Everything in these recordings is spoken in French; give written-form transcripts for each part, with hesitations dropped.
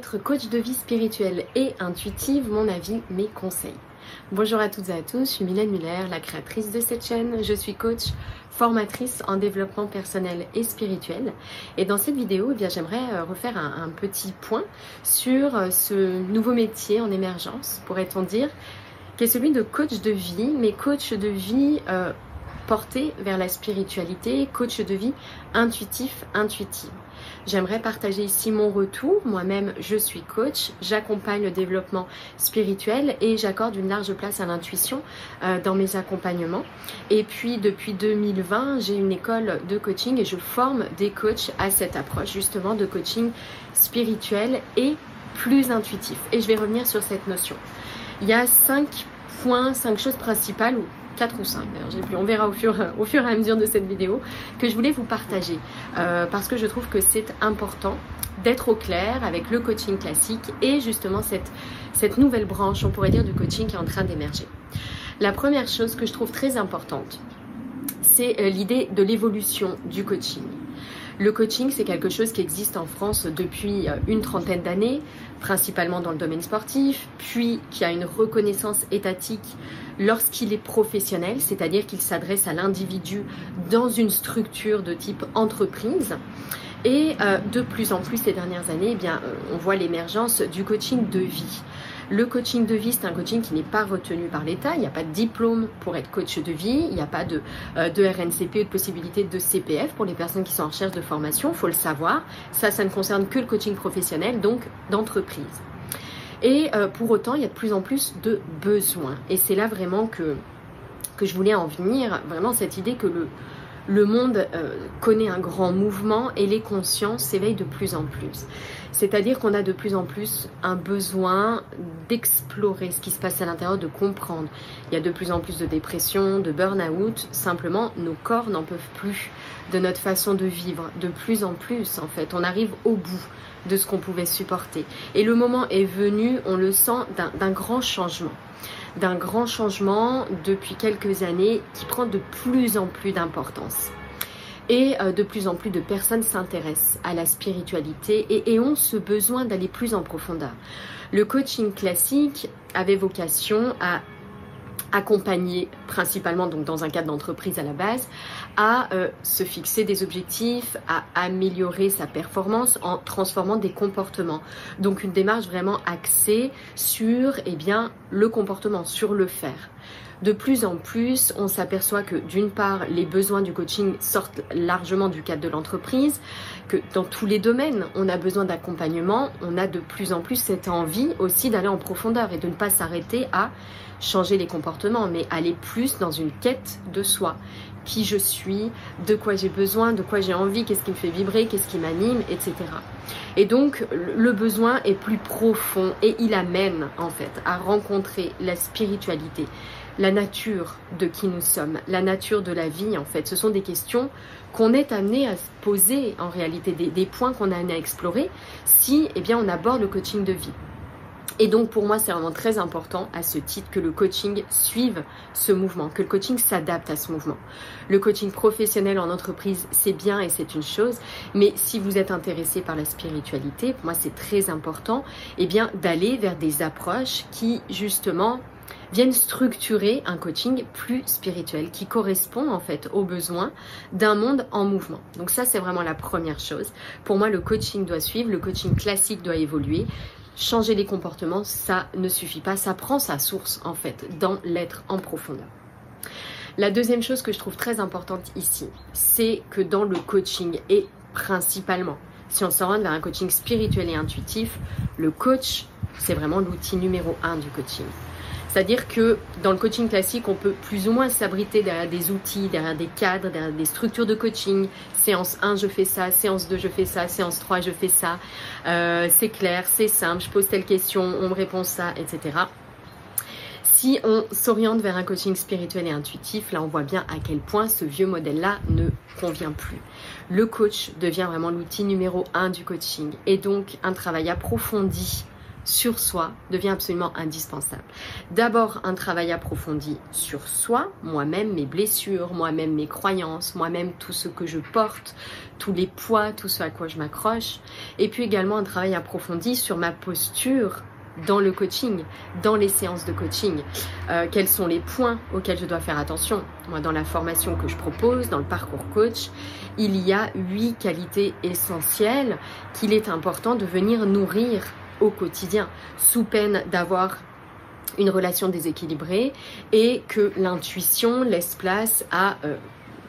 être coach de vie spirituelle et intuitive, mon avis, mes conseils. Bonjour à toutes et à tous, je suis Mylène Muller, la créatrice de cette chaîne. Je suis coach, formatrice en développement personnel et spirituel. Et dans cette vidéo, j'aimerais refaire un petit point sur ce nouveau métier en émergence, pourrait-on dire, qui est celui de coach de vie, mais coach de vie porté vers la spiritualité, coach de vie intuitive. J'aimerais partager ici mon retour. Moi-même, je suis coach, j'accompagne le développement spirituel et j'accorde une large place à l'intuition dans mes accompagnements. Et puis, depuis 2020, j'ai une école de coaching et je forme des coachs à cette approche justement de coaching spirituel et plus intuitif. Et je vais revenir sur cette notion. Il y a 5 choses principales, ou 4 ou 5 d'ailleurs, on verra au fur et à mesure de cette vidéo, que je voulais vous partager parce que je trouve que c'est important d'être au clair avec le coaching classique et justement cette nouvelle branche, on pourrait dire, du coaching qui est en train d'émerger. La première chose que je trouve très importante, c'est l'idée de l'évolution du coaching. Le coaching, c'est quelque chose qui existe en France depuis une trentaine d'années, principalement dans le domaine sportif, puis qui a une reconnaissance étatique lorsqu'il est professionnel, c'est-à-dire qu'il s'adresse à l'individu dans une structure de type entreprise. Et de plus en plus ces dernières années, on voit l'émergence du coaching de vie. Le coaching de vie, c'est un coaching qui n'est pas retenu par l'État. Il n'y a pas de diplôme pour être coach de vie. Il n'y a pas de RNCP ou de possibilité de CPF pour les personnes qui sont en recherche de formation. Il faut le savoir. Ça ne concerne que le coaching professionnel, donc d'entreprise. Et pour autant, il y a de plus en plus de besoins. Et c'est là vraiment que je voulais en venir. Vraiment cette idée que le monde connaît un grand mouvement et les consciences s'éveillent de plus en plus. C'est-à-dire qu'on a de plus en plus un besoin d'explorer ce qui se passe à l'intérieur, de comprendre. Il y a de plus en plus de dépression, de burn-out. Simplement, nos corps n'en peuvent plus de notre façon de vivre. De plus en plus, en fait, on arrive au bout de ce qu'on pouvait supporter. Et le moment est venu, on le sent, d'un grand changement. D'un grand changement depuis quelques années qui prend de plus en plus d'importance. Et de plus en plus de personnes s'intéressent à la spiritualité et ont ce besoin d'aller plus en profondeur. Le coaching classique avait vocation à accompagner, principalement donc dans un cadre d'entreprise à la base, à se fixer des objectifs, à améliorer sa performance en transformant des comportements. Donc une démarche vraiment axée sur le comportement, sur le faire. De plus en plus, on s'aperçoit que d'une part, les besoins du coaching sortent largement du cadre de l'entreprise, que dans tous les domaines, on a besoin d'accompagnement, on a de plus en plus cette envie aussi d'aller en profondeur et de ne pas s'arrêter à changer les comportements, mais aller plus dans une quête de soi. Qui je suis, de quoi j'ai besoin, de quoi j'ai envie, qu'est-ce qui me fait vibrer, qu'est-ce qui m'anime, etc. Et donc, le besoin est plus profond et il amène en fait à rencontrer la spiritualité, la nature de qui nous sommes, la nature de la vie en fait. Ce sont des questions qu'on est amené à se poser en réalité, des points qu'on est amené à explorer si on aborde le coaching de vie. Et donc pour moi c'est vraiment très important à ce titre que le coaching suive ce mouvement, que le coaching s'adapte à ce mouvement. Le coaching professionnel en entreprise c'est bien et c'est une chose, mais si vous êtes intéressé par la spiritualité, pour moi c'est très important d'aller vers des approches qui justement viennent structurer un coaching plus spirituel qui correspond en fait aux besoins d'un monde en mouvement. Donc ça c'est vraiment la première chose. Pour moi le coaching doit suivre, le coaching classique doit évoluer. Changer les comportements, ça ne suffit pas, ça prend sa source en fait dans l'être en profondeur. La deuxième chose que je trouve très importante ici, c'est que dans le coaching et principalement, si on s'oriente vers un coaching spirituel et intuitif, le coach, c'est vraiment l'outil numéro 1 du coaching. C'est-à-dire que dans le coaching classique, on peut plus ou moins s'abriter derrière des outils, derrière des cadres, derrière des structures de coaching. Séance 1, je fais ça. Séance 2, je fais ça. Séance 3, je fais ça. C'est clair, c'est simple. Je pose telle question, on me répond ça, etc. Si on s'oriente vers un coaching spirituel et intuitif, là on voit bien à quel point ce vieux modèle-là ne convient plus. Le coach devient vraiment l'outil numéro 1 du coaching et donc un travail approfondi sur soi devient absolument indispensable. D'abord, un travail approfondi sur soi, moi-même, mes blessures, moi-même, mes croyances, moi-même, tout ce que je porte, tous les poids, tout ce à quoi je m'accroche. Et puis également un travail approfondi sur ma posture dans le coaching, dans les séances de coaching. Quels sont les points auxquels je dois faire attention? Moi, dans la formation que je propose, dans le parcours coach, il y a 8 qualités essentielles qu'il est important de venir nourrir au quotidien, sous peine d'avoir une relation déséquilibrée et que l'intuition laisse place à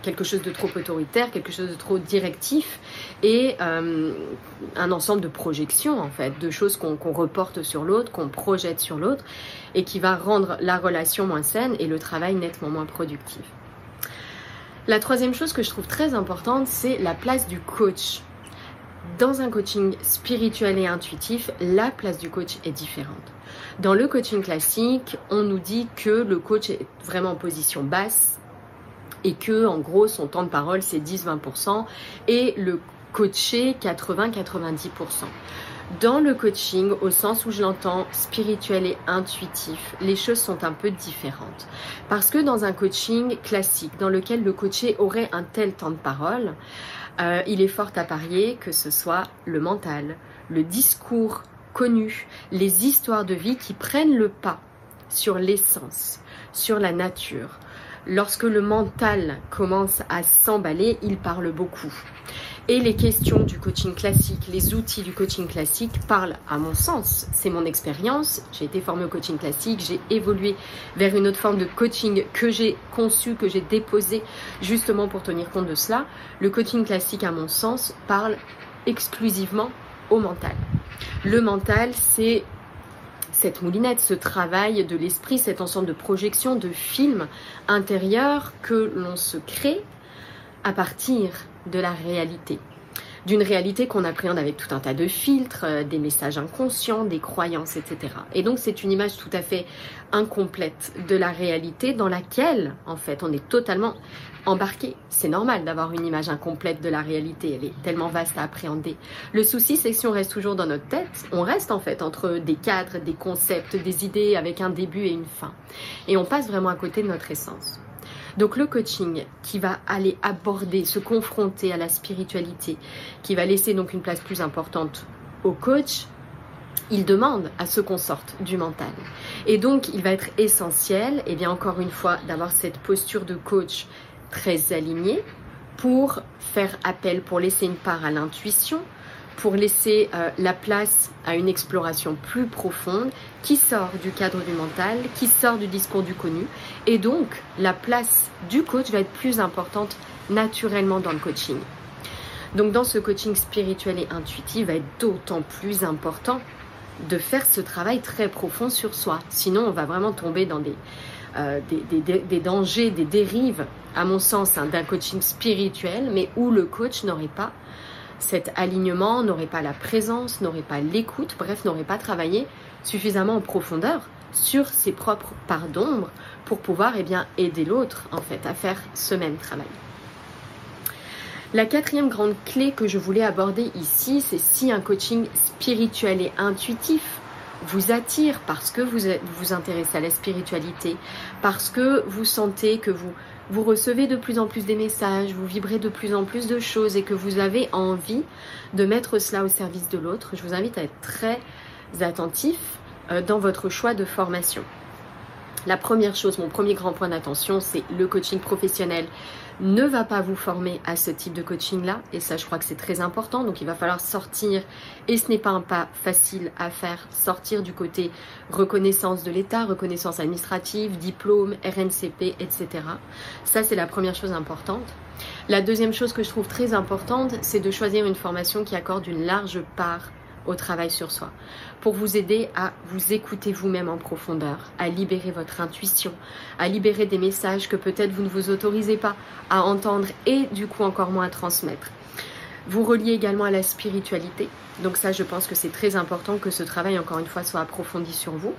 quelque chose de trop autoritaire, quelque chose de trop directif et un ensemble de projections en fait, de choses qu'on reporte sur l'autre, qu'on projette sur l'autre et qui va rendre la relation moins saine et le travail nettement moins productif. La troisième chose que je trouve très importante, c'est la place du coach. Dans un coaching spirituel et intuitif, la place du coach est différente. Dans le coaching classique, on nous dit que le coach est vraiment en position basse et que, en gros, son temps de parole, c'est 10-20% et le coaché, 80-90%. Dans le coaching, au sens où je l'entends, spirituel et intuitif, les choses sont un peu différentes. Parce que dans un coaching classique, dans lequel le coaché aurait un tel temps de parole, il est fort à parier que ce soit le mental, le discours connu, les histoires de vie qui prennent le pas sur l'essence, sur la nature. Lorsque le mental commence à s'emballer, il parle beaucoup. Et les questions du coaching classique, les outils du coaching classique parlent, à mon sens, c'est mon expérience. J'ai été formée au coaching classique, j'ai évolué vers une autre forme de coaching que j'ai conçue, que j'ai déposée justement pour tenir compte de cela. Le coaching classique, à mon sens, parle exclusivement au mental. Le mental, c'est cette moulinette, ce travail de l'esprit, cet ensemble de projections, de films intérieurs que l'on se crée à partir de la réalité. D'une réalité qu'on appréhende avec tout un tas de filtres, des messages inconscients, des croyances, etc. Et donc c'est une image tout à fait incomplète de la réalité dans laquelle, en fait, on est totalement embarqué. C'est normal d'avoir une image incomplète de la réalité, elle est tellement vaste à appréhender. Le souci, c'est que si on reste toujours dans notre tête, on reste en fait entre des cadres, des concepts, des idées avec un début et une fin. Et on passe vraiment à côté de notre essence. Donc le coaching qui va aller aborder, se confronter à la spiritualité, qui va laisser donc une place plus importante au coach, il demande à ce qu'on sorte du mental. Et donc il va être essentiel, et bien encore une fois, d'avoir cette posture de coach très alignée pour faire appel, pour laisser une part à l'intuition, pour laisser la place à une exploration plus profonde qui sort du cadre du mental, qui sort du discours du connu. Et donc, la place du coach va être plus importante naturellement dans le coaching. Donc, dans ce coaching spirituel et intuitif, il va être d'autant plus important de faire ce travail très profond sur soi. Sinon, on va vraiment tomber dans des dangers, des dérives, à mon sens, d'un coaching spirituel, mais où le coach n'aurait pas cet alignement, n'aurait pas la présence, n'aurait pas l'écoute, bref, n'aurait pas travaillé suffisamment en profondeur sur ses propres parts d'ombre pour pouvoir aider l'autre en fait à faire ce même travail. La quatrième grande clé que je voulais aborder ici, c'est si un coaching spirituel et intuitif vous attire parce que vous vous intéressez à la spiritualité, parce que vous sentez que vous recevez de plus en plus des messages, vous vibrez de plus en plus de choses et que vous avez envie de mettre cela au service de l'autre, je vous invite à être très attentif dans votre choix de formation. La première chose, mon premier grand point d'attention, c'est le coaching professionnel ne va pas vous former à ce type de coaching-là. Et ça, je crois que c'est très important. Donc, il va falloir sortir, et ce n'est pas un pas facile à faire, sortir du côté reconnaissance de l'État, reconnaissance administrative, diplôme, RNCP, etc. Ça, c'est la première chose importante. La deuxième chose que je trouve très importante, c'est de choisir une formation qui accorde une large part au travail sur soi, pour vous aider à vous écouter vous-même en profondeur, à libérer votre intuition, à libérer des messages que peut-être vous ne vous autorisez pas à entendre et du coup encore moins à transmettre. Vous reliez également à la spiritualité, donc ça je pense que c'est très important que ce travail encore une fois soit approfondi sur vous.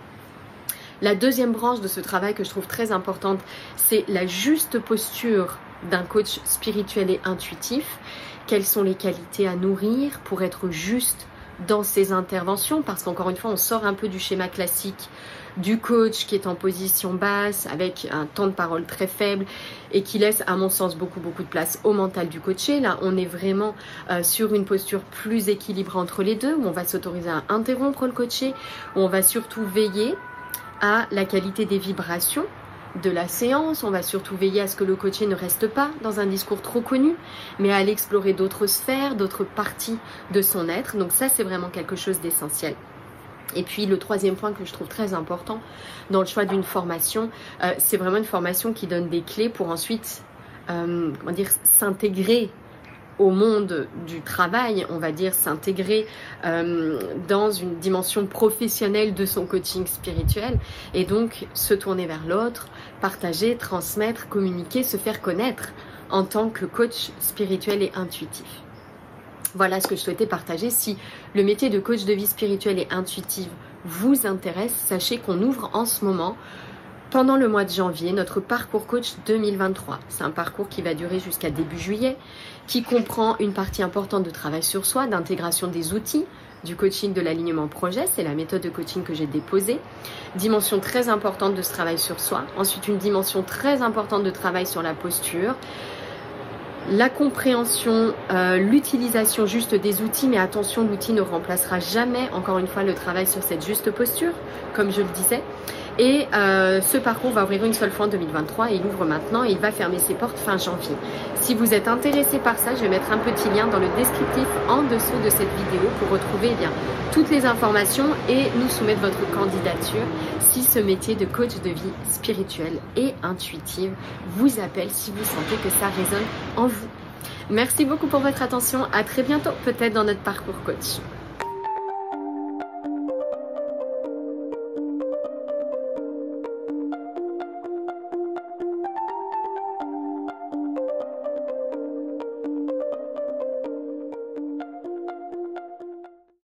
La deuxième branche de ce travail que je trouve très importante, c'est la juste posture d'un coach spirituel et intuitif. Quelles sont les qualités à nourrir pour être juste dans ses interventions, parce qu'encore une fois, on sort un peu du schéma classique du coach qui est en position basse, avec un temps de parole très faible et qui laisse, à mon sens, beaucoup de place au mental du coaché. Là, on est vraiment sur une posture plus équilibrée entre les deux, où on va s'autoriser à interrompre le coaché, où on va surtout veiller à la qualité des vibrations de la séance. On va surtout veiller à ce que le coaché ne reste pas dans un discours trop connu, mais à aller explorer d'autres sphères, d'autres parties de son être. Donc ça, c'est vraiment quelque chose d'essentiel. Et puis le troisième point que je trouve très important dans le choix d'une formation, c'est vraiment une formation qui donne des clés pour ensuite s'intégrer au monde du travail, on va dire s'intégrer dans une dimension professionnelle de son coaching spirituel, et donc se tourner vers l'autre, partager, transmettre, communiquer, se faire connaître en tant que coach spirituel et intuitif. Voilà ce que je souhaitais partager. Si le métier de coach de vie spirituelle et intuitive vous intéresse, sachez qu'on ouvre en ce moment, pendant le mois de janvier, notre parcours coach 2023. C'est un parcours qui va durer jusqu'à début juillet, qui comprend une partie importante de travail sur soi, d'intégration des outils, du coaching de l'alignement projet, c'est la méthode de coaching que j'ai déposée. Dimension très importante de ce travail sur soi. Ensuite, une dimension très importante de travail sur la posture. La compréhension, l'utilisation juste des outils, mais attention, l'outil ne remplacera jamais, encore une fois, le travail sur cette juste posture, comme je le disais. Et ce parcours va ouvrir une seule fois en 2023 et il ouvre maintenant et il va fermer ses portes fin janvier. Si vous êtes intéressé par ça, je vais mettre un petit lien dans le descriptif en dessous de cette vidéo pour retrouver toutes les informations et nous soumettre votre candidature si ce métier de coach de vie spirituelle et intuitive vous appelle, si vous sentez que ça résonne en vous. Merci beaucoup pour votre attention, à très bientôt, peut-être dans notre parcours coach.